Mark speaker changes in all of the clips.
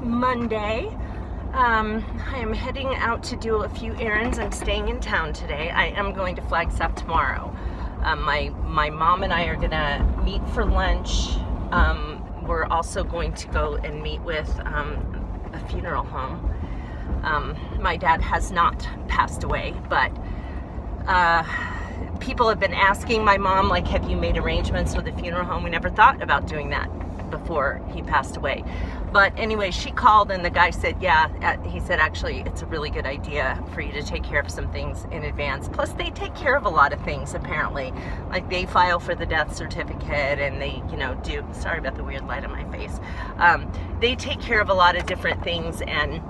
Speaker 1: Monday. I am heading out to do a few errands. I'm staying in town today. I am going to Flagstaff tomorrow. My mom and I are gonna meet for lunch. We're also going to go and meet with a funeral home. My dad has not passed away, but people have been asking my mom, like, have you made arrangements with the funeral home? We never thought about doing that before he passed away. But anyway, she called and the guy said, yeah, he said, actually, it's a really good idea for you to take care of some things in advance. Plus, they take care of a lot of things, apparently. Like, they file for the death certificate and they, do, sorry about the weird light on my face. They take care of a lot of different things, and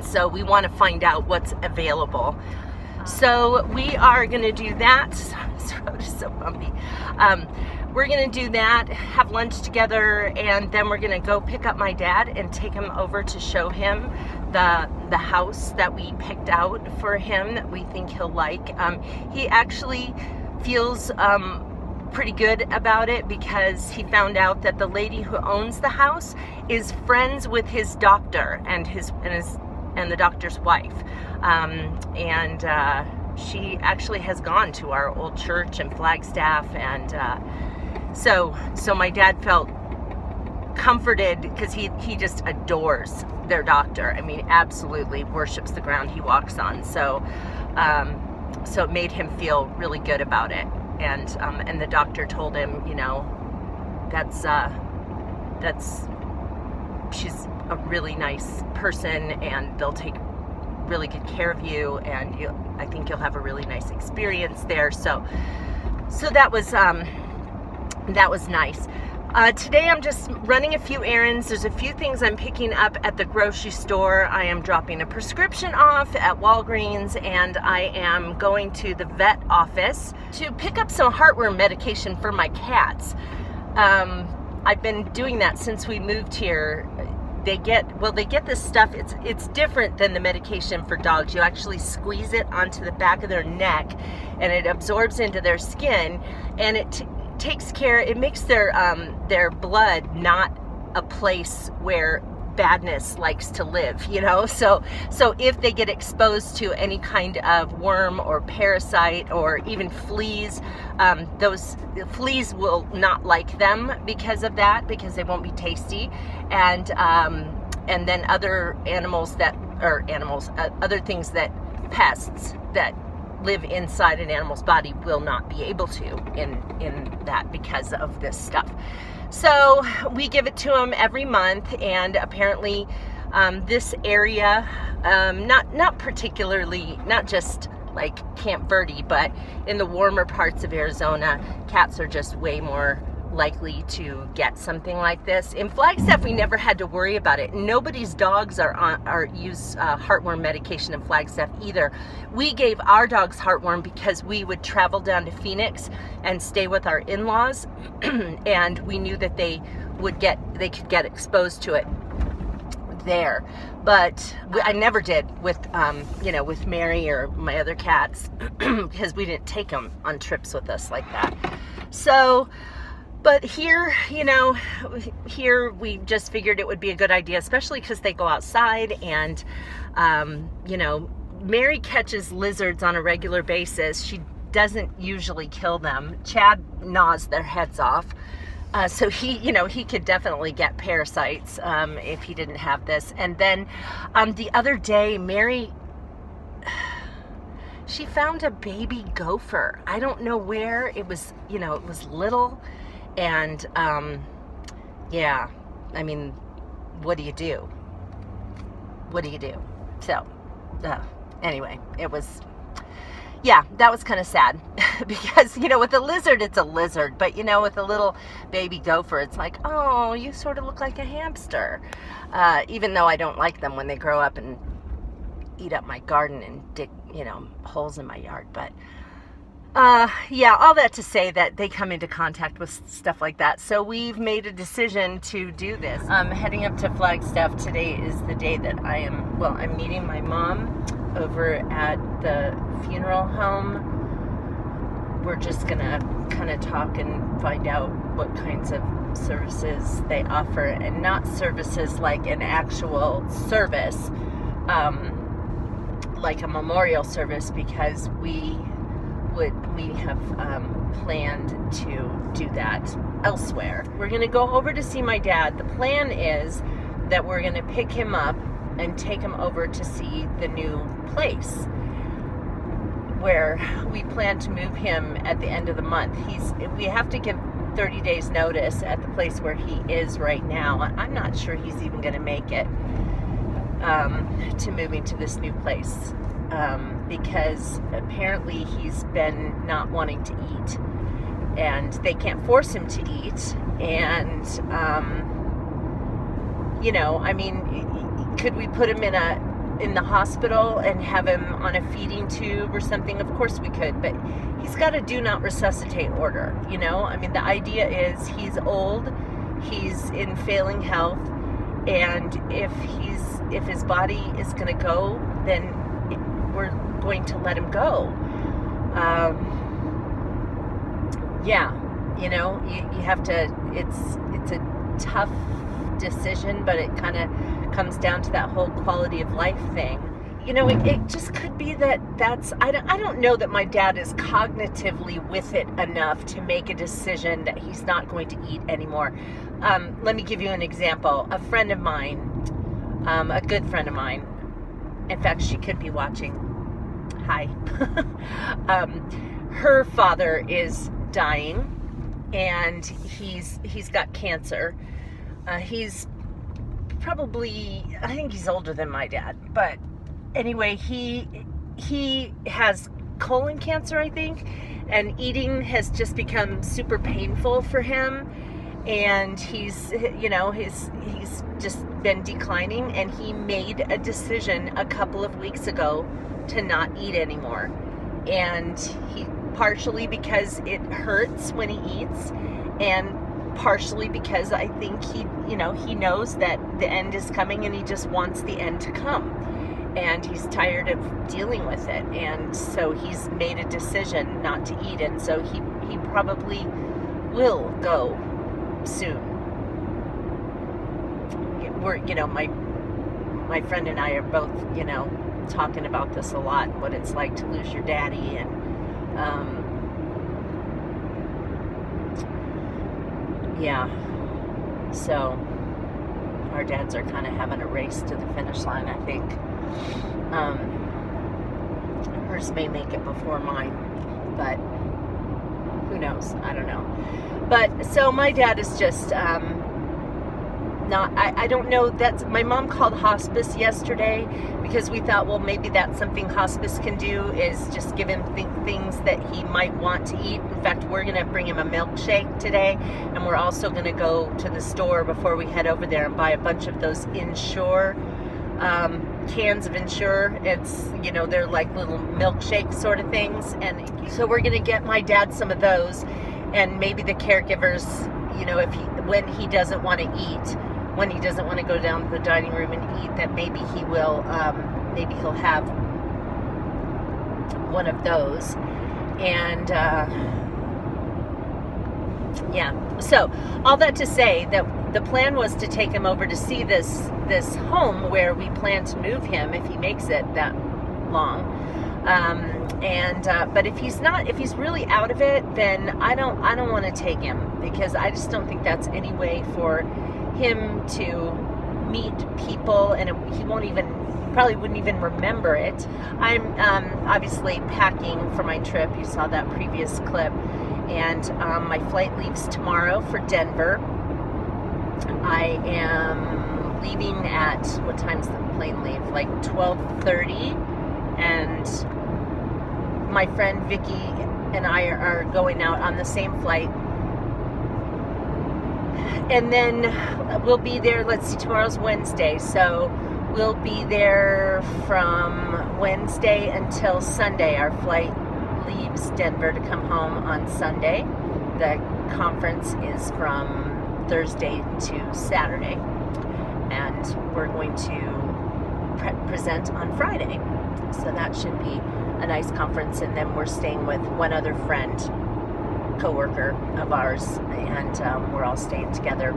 Speaker 1: so we want to find out what's available. So we are going to do that. This road is so bumpy. We're going to do that, have lunch together, and then we're going to go pick up my dad and take him over to show him the house that we picked out for him that we think he'll like. He actually feels pretty good about it because he found out that the lady who owns the house is friends with his doctor and the doctor's wife. She actually has gone to our old church in Flagstaff, and so my dad felt comforted because he just adores their doctor. I mean, absolutely worships the ground he walks on. So it made him feel really good about it. And the doctor told him, she's a really nice person and they'll take really good care of you, and I think you'll have a really nice experience there. So that was nice. Today I'm just running a few errands. There's a few things I'm picking up at the grocery store. I am dropping a prescription off at Walgreens, and I am going to the vet office to pick up some heartworm medication for my cats. I've been doing that since we moved here. They get this stuff. It's different than the medication for dogs. You actually squeeze it onto the back of their neck, and it absorbs into their skin, and it takes care. It makes their blood not a place where badness likes to live. So if they get exposed to any kind of worm or parasite or even fleas, those fleas will not like them because of that, because they won't be tasty. And then other other things, that pests that live inside an animal's body will not be able to in that because of this stuff. So we give it to them every month, and apparently this area, not particularly, not just like Camp Verde, but in the warmer parts of Arizona, cats are just way more likely to get something like this. In Flagstaff, we never had to worry about it. Nobody's dogs use heartworm medication in Flagstaff either. We gave our dogs heartworm because we would travel down to Phoenix and stay with our in-laws, and we knew that they could get exposed to it there. But I never did with with Mary or my other cats because we didn't take them on trips with us like that. So but here we just figured it would be a good idea, especially because they go outside, and Mary catches lizards on a regular basis. She doesn't usually kill them. Chad gnaws their heads off. So he could definitely get parasites if he didn't have this. And then the other day, Mary, she found a baby gopher. I don't know where. It was, it was little. And, I mean, what do you do? So, anyway, it was, that was kind of sad because, with a lizard, it's a lizard, but, with a little baby gopher, it's like, oh, you sort of look like a hamster. Even though I don't like them when they grow up and eat up my garden and dig, holes in my yard, but all that to say that they come into contact with stuff like that. So we've made a decision to do this. Heading up to Flagstaff today is the day that I'm meeting my mom over at the funeral home. We're just gonna kind of talk and find out what kinds of services they offer, and not services like an actual service, like a memorial service, because we have planned to do that elsewhere. We're going to go over to see my dad. The plan is that we're going to pick him up and take him over to see the new place where we plan to move him at the end of the month. We have to give 30 days notice at the place where he is right now. I'm not sure he's even going to make it to moving to this new place, because apparently he's been not wanting to eat, and they can't force him to eat. And I mean, could we put him in the hospital and have him on a feeding tube or something? Of course we could, but he's got a do not resuscitate order. I mean, the idea is he's old, he's in failing health, and if his body is going to go, then we're going to let him go. You have to, it's a tough decision, but it kind of comes down to that whole quality of life thing. It just could be that's I don't know that my dad is cognitively with it enough to make a decision that he's not going to eat anymore. Let me give you an example. A friend of mine, a good friend of mine, in fact, she could be watching. Hi. Her father is dying, and he's got cancer. He's probably, I think he's older than my dad, but anyway, he has colon cancer, I think, and eating has just become super painful for him, and he's just been declining, and he made a decision a couple of weeks ago to not eat anymore. And he, partially because it hurts when he eats, and partially because I think he knows that the end is coming, and he just wants the end to come, and he's tired of dealing with it, and so he's made a decision not to eat, and so he probably will go soon. We're, my friend and I are both, talking about this a lot, what it's like to lose your daddy, and so our dads are kind of having a race to the finish line, I think. Hers may make it before mine, but who knows? I don't know. But so my dad is just I don't know. My mom called hospice yesterday because we thought, well, maybe that's something hospice can do, is just give him things that he might want to eat. In fact, we're going to bring him a milkshake today, and we're also going to go to the store before we head over there and buy a bunch of those Ensure cans of Ensure. It's, they're like little milkshake sort of things, and so we're going to get my dad some of those, and maybe the caregivers, when he doesn't want to eat, when he doesn't want to go down to the dining room and eat, that maybe he will, maybe he'll have one of those. And so all that to say that the plan was to take him over to see this home where we plan to move him if he makes it that long. But if he's really out of it, then I don't want to take him, because I just don't think that's any way for him to meet people, and he probably wouldn't even remember it. I'm obviously packing for my trip. You saw that previous clip, and my flight leaves tomorrow for Denver. I am leaving at, what time's the plane leave? Like 12:30, and my friend Vicky and I are going out on the same flight. And then we'll be there, let's see, tomorrow's Wednesday, so we'll be there from Wednesday until Sunday. Our flight leaves Denver to come home on Sunday. The conference is from Thursday to Saturday, and we're going to present on Friday. So that should be a nice conference, and then we're staying with one other friend coworker of ours, and we're all staying together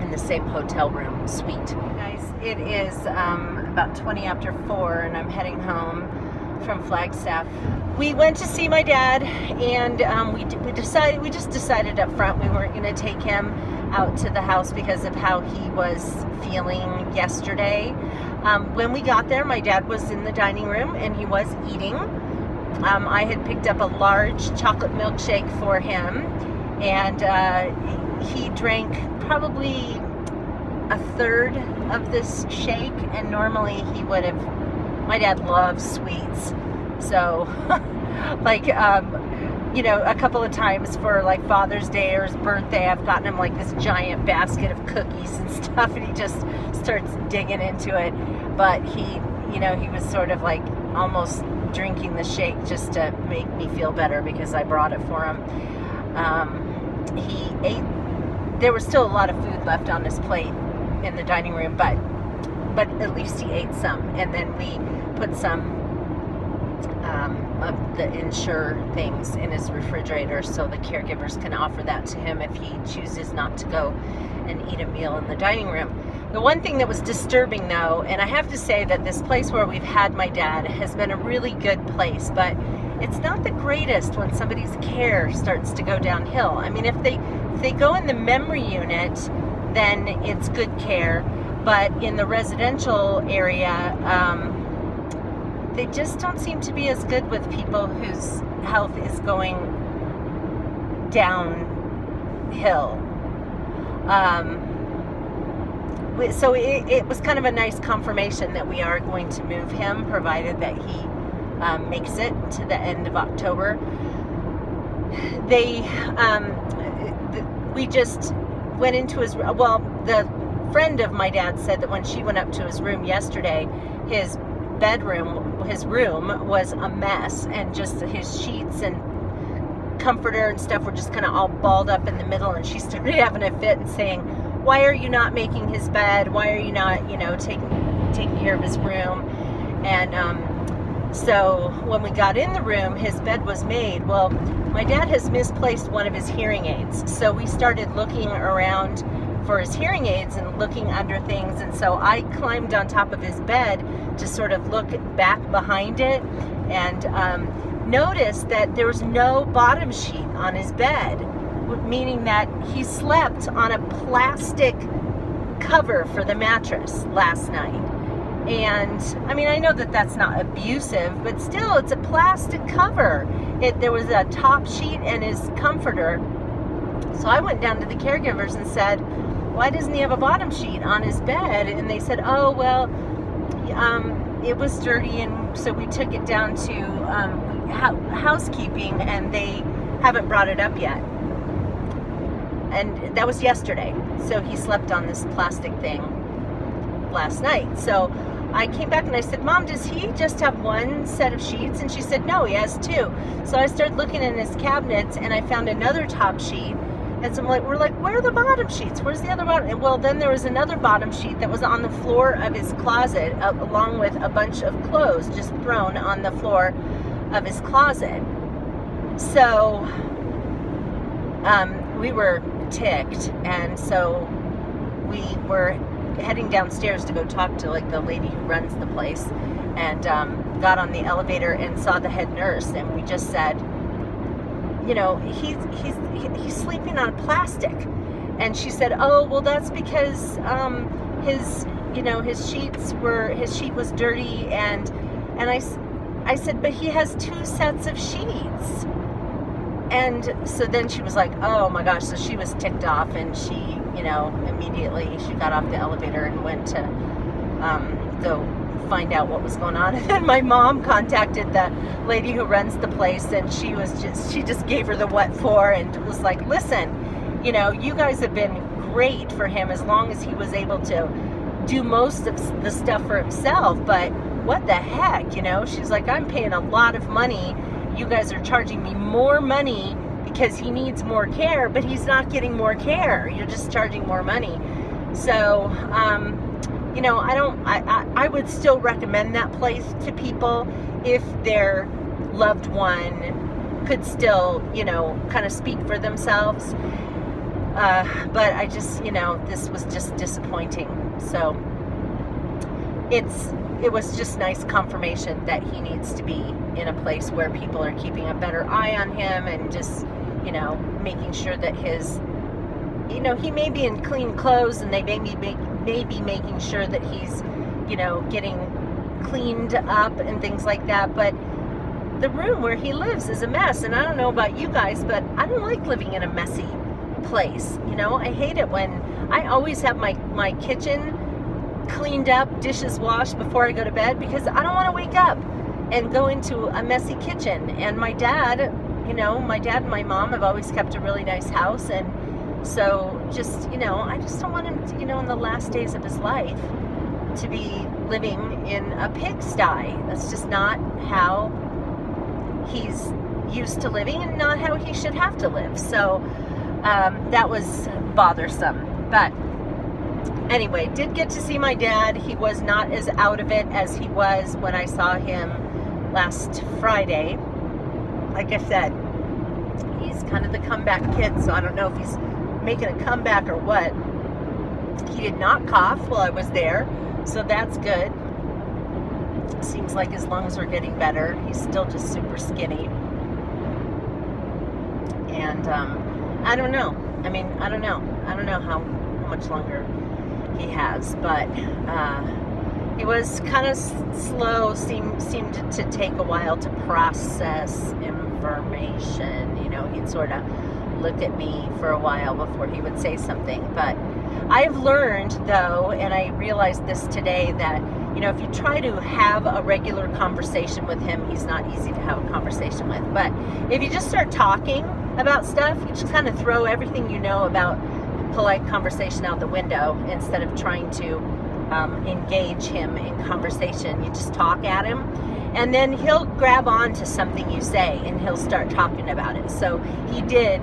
Speaker 1: in the same hotel room suite. Guys, it is about 20 after 4, and I'm heading home from Flagstaff. We went to see my dad, and we just decided up front we weren't going to take him out to the house because of how he was feeling yesterday. When we got there, my dad was in the dining room and he was eating. I had picked up a large chocolate milkshake for him, and he drank probably a third of this shake, and normally he would have. My dad loves sweets, so like a couple of times for like Father's Day or his birthday, I've gotten him like this giant basket of cookies and stuff, and he just starts digging into it. But he was sort of like almost drinking the shake just to make me feel better because I brought it for him. He ate. There was still a lot of food left on his plate in the dining room, but at least he ate some. And then we put some of the Ensure things in his refrigerator so the caregivers can offer that to him if he chooses not to go and eat a meal in the dining room. The one thing that was disturbing, though, and I have to say that this place where we've had my dad has been a really good place, but it's not the greatest when somebody's care starts to go downhill. I mean, if they go in the memory unit, then it's good care, but in the residential area, they just don't seem to be as good with people whose health is going downhill. So it was kind of a nice confirmation that we are going to move him, provided that he makes it to the end of October. We just went into the friend of my dad said that when she went up to his room yesterday, his room was a mess, and just his sheets and comforter and stuff were just kind of all balled up in the middle, and she started having a fit and saying, why are you not making his bed? Why are you not, taking care of his room? And so when we got in the room, his bed was made. Well, my dad has misplaced one of his hearing aids, so we started looking around for his hearing aids and looking under things, and so I climbed on top of his bed to sort of look back behind it, and noticed that there was no bottom sheet on his bed, meaning that he slept on a plastic cover for the mattress last night. And I mean, I know that that's not abusive, but still, it's a plastic cover. There was a top sheet and his comforter. So I went down to the caregivers and said, why doesn't he have a bottom sheet on his bed? And they said, oh, well, it was dirty, and so we took it down to housekeeping, and they haven't brought it up yet. And that was yesterday. So he slept on this plastic thing last night. So I came back and I said, Mom, does he just have one set of sheets? And she said, no, he has two. So I started looking in his cabinets, and I found another top sheet. And so we're like, where are the bottom sheets? Where's the other bottom? And well, then there was another bottom sheet that was on the floor of his closet, along with a bunch of clothes just thrown on the floor of his closet. So we were ticked, and so we were heading downstairs to go talk to like the lady who runs the place, and got on the elevator and saw the head nurse, and we just said, he's sleeping on plastic. And she said, oh, well, that's because his sheet was dirty. And I said, but he has two sets of sheets. And so then she was like, oh my gosh. So she was ticked off, and she, immediately she got off the elevator and went to go find out what was going on. And then my mom contacted the lady who runs the place, and she just gave her the what for, and was like, listen, you guys have been great for him as long as he was able to do most of the stuff for himself, but what the heck, she's like, I'm paying a lot of money, you guys are charging me more money because he needs more care, but he's not getting more care, you're just charging more money. So I would still recommend that place to people if their loved one could still, you know, kind of speak for themselves. But I just, you know, this was just disappointing. So it was just nice confirmation that he needs to be in a place where people are keeping a better eye on him and just, you know, making sure that his, you know, he may be in clean clothes and they may be making sure that he's, you know, getting cleaned up and things like that. But the room where he lives is a mess. And I don't know about you guys, but I don't like living in a messy place. You know, I hate it when I always have my kitchen cleaned up, dishes washed before I go to bed, because I don't want to wake up and go into a messy kitchen. And my dad, you know, my dad and my mom have always kept a really nice house, and so just, you know, I just don't want him to, you know, in the last days of his life to be living in a pigsty. That's just not how he's used to living and not how he should have to live. So that was bothersome. But anyway, did get to see my dad. He was not as out of it as he was when I saw him last Friday. Like I said, he's kind of the comeback kid, so I don't know if he's making a comeback or what. He did not cough while I was there, so that's good. Seems like his lungs are getting better. He's still just super skinny. And I don't know. I mean, I don't know how much longer he has, but he was kind of slow, seemed to take a while to process information. You know, he'd sort of look at me for a while before he would say something. But I've learned, though, and I realized this today, that, you know, if you try to have a regular conversation with him, he's not easy to have a conversation with. But if you just start talking about stuff, you just kind of throw everything you know about polite conversation out the window instead of trying to engage him in conversation. You just talk at him, and then he'll grab on to something you say and he'll start talking about it. So he did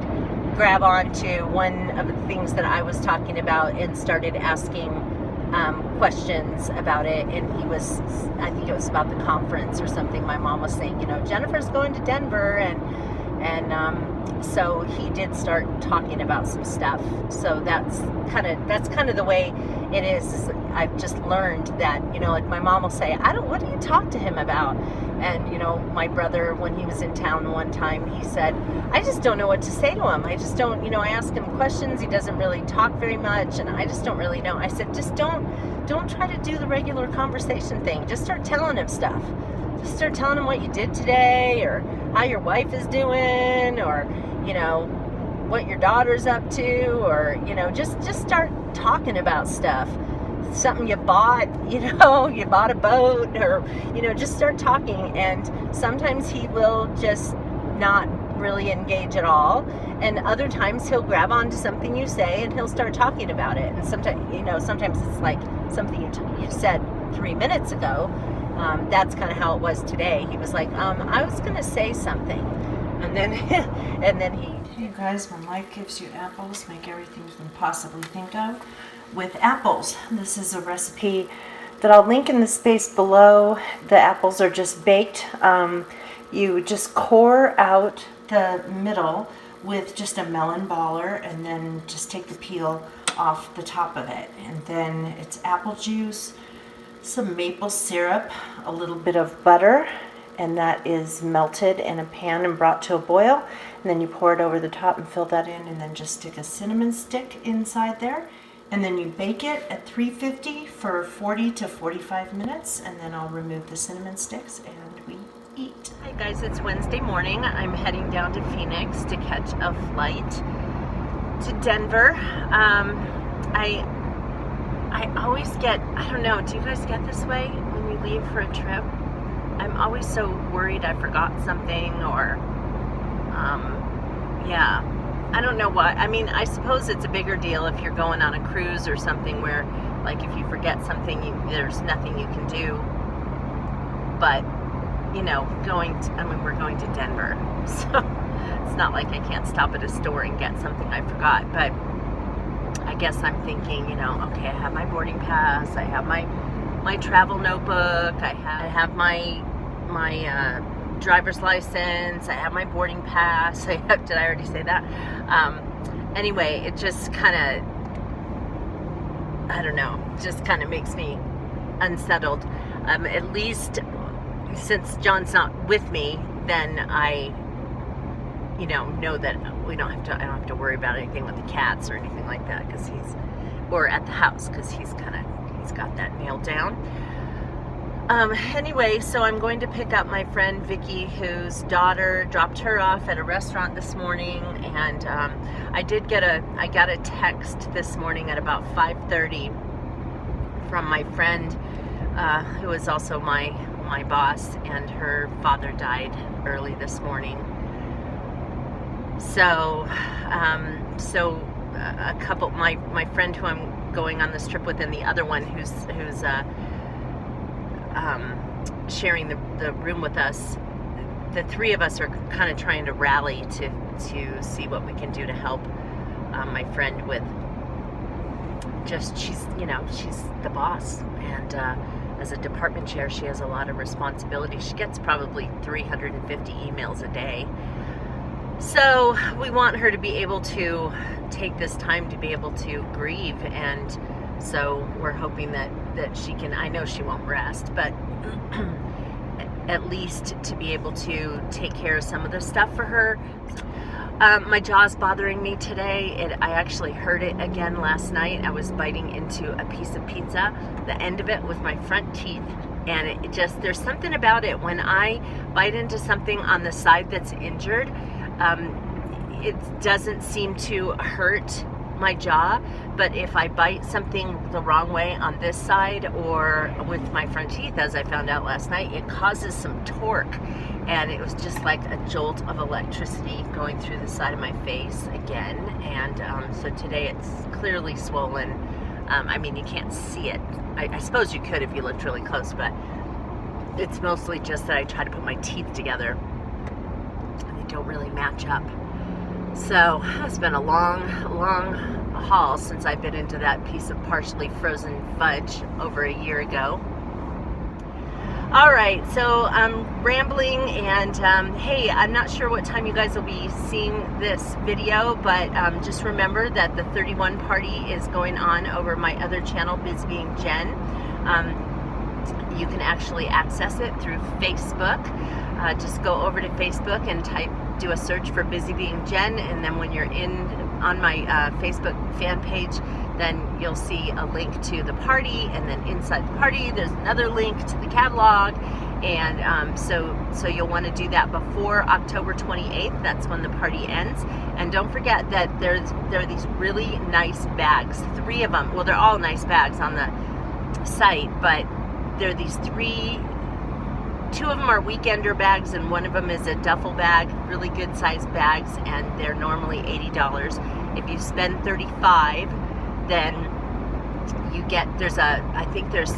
Speaker 1: grab on to one of the things that I was talking about and started asking questions about it. And he was, I think it was about the conference or something. My mom was saying, you know, Jennifer's going to Denver, and so he did start talking about some stuff. So that's kind of the way it is. I've just learned that, you know, like my mom will say, what do you talk to him about? And, you know, my brother, when he was in town one time, he said, I just don't know what to say to him. I just don't, you know, I ask him questions. He doesn't really talk very much, and I just don't really know. I said, just don't try to do the regular conversation thing. Just start telling him stuff. Just start telling him what you did today, or how your wife is doing, or, you know, what your daughter's up to, or, you know, just start talking about stuff. Something you bought, you know, you bought a boat, or, you know, just start talking. And sometimes he will just not really engage at all, and other times he'll grab onto something you say and he'll start talking about it. And sometimes, you know, sometimes it's like something you said 3 minutes ago. That's kind of how it was today. He was like, I was gonna say something, and then he, hey guys, when life gives you apples, make everything you can possibly think of with apples. This is a recipe that I'll link in the space below. The apples are just baked. You just core out the middle with just a melon baller, and then just take the peel off the top of it. And then it's apple juice, some maple syrup, a little bit of butter, and that is melted in a pan and brought to a boil. And then you pour it over the top and fill that in, and then just stick a cinnamon stick inside there. And then you bake it at 350 for 40 to 45 minutes, and then I'll remove the cinnamon sticks and we eat. Hi guys, it's Wednesday morning. I'm heading down to Phoenix to catch a flight to Denver. I always get, I don't know, do you guys get this way when you leave for a trip? I'm always so worried I forgot something, or, yeah. I don't know what. I mean, I suppose it's a bigger deal if you're going on a cruise or something where, like, if you forget something, there's nothing you can do. But, you know, we're going to Denver, so it's not like I can't stop at a store and get something I forgot. But I guess I'm thinking, you know, okay, I have my boarding pass, I have my travel notebook, I have my driver's license. I have my boarding pass. Did I already say that? Anyway, it just kind of, I don't know, just kind of makes me unsettled. At least since John's not with me, then I, know that I don't have to worry about anything with the cats or anything like that, or at the house, because he's got that nailed down. Anyway, so I'm going to pick up my friend Vicky, whose daughter dropped her off at a restaurant this morning, and I got a text this morning at about 5:30 from my friend, who is also my boss, and her father died early this morning. So, a couple, my friend who I'm going on this trip with, and the other one who's sharing the room with us, the three of us are kind of trying to rally to see what we can do to help my friend with she's the boss, and as a department chair, she has a lot of responsibility. She gets probably 350 emails a day. So we want her to be able to take this time to be able to grieve, and so we're hoping that she can, I know she won't rest, but at least to be able to take care of some of the stuff for her. My jaw's bothering me today. I actually heard it again last night. I was biting into a piece of pizza, the end of it with my front teeth, and it just, there's something about it when I bite into something on the side that's injured. It doesn't seem to hurt my jaw, but if I bite something the wrong way on this side or with my front teeth, as I found out last night, it causes some torque, and it was just like a jolt of electricity going through the side of my face again. And so today it's clearly swollen. I mean, you can't see it. I suppose you could if you looked really close, but it's mostly just that I try to put my teeth together and they don't really match up. So it's been a long haul since I've been into that piece of partially frozen fudge over a year ago. All right, so I'm rambling, and hey, I'm not sure what time you guys will be seeing this video, but just remember that the 31 party is going on over my other channel, Busy Being Jen. You can actually access it through Facebook. Just go over to Facebook and do a search for Busy Being Jen, and then when you're on my Facebook fan page, then you'll see a link to the party, and then inside the party there's another link to the catalog, and so you'll want to do that before October 28th. That's when the party ends. And don't forget that there are these really nice bags, 3 of them. Well, they're all nice bags on the site, but there are these 2 of them are weekender bags, and 1 of them is a duffel bag, really good sized bags, and they're normally $80. If you spend $35, then you get, I think there's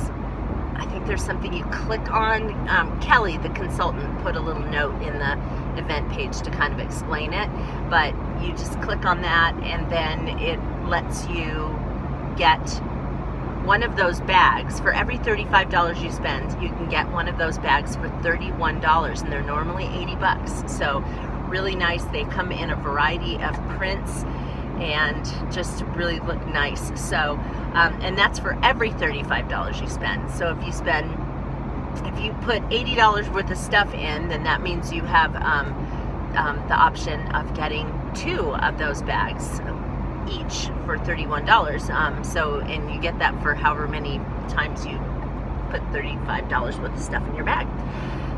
Speaker 1: something you click on. Kelly, the consultant, put a little note in the event page to kind of explain it, but you just click on that, and then it lets you get one of those bags. For every $35 you spend, you can get one of those bags for $31, and they're normally $80. So really nice. They come in a variety of prints and just really look nice. So and that's for every $35 you spend. So if you put $80 worth of stuff in, then that means you have the option of getting 2 of those bags each for $31. And you get that for however many times you put $35 worth of stuff in your bag.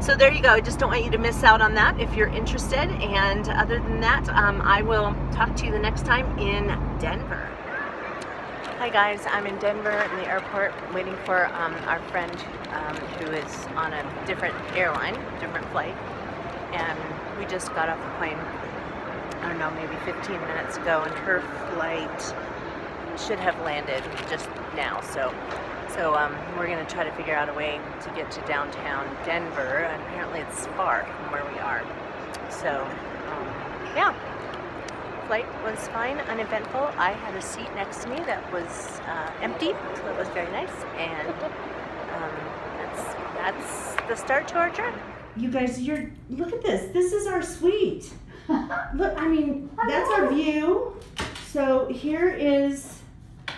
Speaker 1: So there you go. I just don't want you to miss out on that if you're interested. And other than that, I will talk to you the next time in Denver. Hi guys, I'm in Denver in the airport waiting for our friend who is on a different airline, different flight. And we just got off the plane, I don't know, maybe 15 minutes ago, and her flight should have landed just now. So we're going to try to figure out a way to get to downtown Denver. And apparently it's far from where we are. So, yeah. Flight was fine, uneventful. I had a seat next to me that was empty, so it was very nice. And that's the start to our trip. you guys, look at this. This is our suite. Look, I mean, that's our view. So here is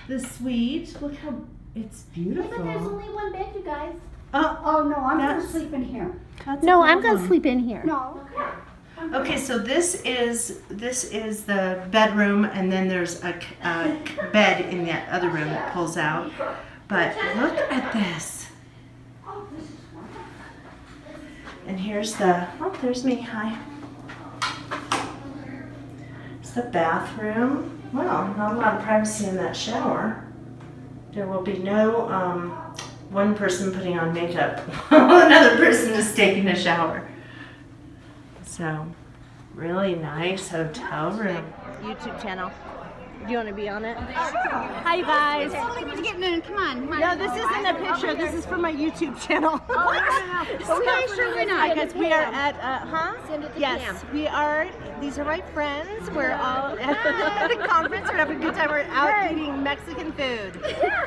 Speaker 1: the suite. Look how it's beautiful.
Speaker 2: But there's only one bed, you guys.
Speaker 3: Oh, no, I'm gonna
Speaker 1: That's-
Speaker 3: sleep in here.
Speaker 2: No, I'm gonna sleep in here.
Speaker 3: No.
Speaker 1: Okay, so this is the bedroom, and then there's a bed in that other room that pulls out. But look at this. And here's there's me. Hi. It's the bathroom. Well, not a lot of privacy in that shower. There will be no one person putting on makeup while another person is taking a shower. So, really nice hotel room. YouTube channel. Do you want to be on it? Hi, you guys.
Speaker 3: Come on.
Speaker 1: No, this isn't a picture. This is for my YouTube channel.
Speaker 3: Okay, sure, why not?
Speaker 1: Because we are at,
Speaker 2: Send it to
Speaker 1: Yes,
Speaker 2: Cam.
Speaker 1: we are. These are my friends. We're all at a conference. We're having a good time. We're out eating Mexican food.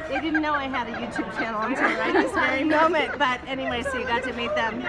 Speaker 1: They didn't know I had a YouTube channel until right this very moment. But anyway, so you got to meet them.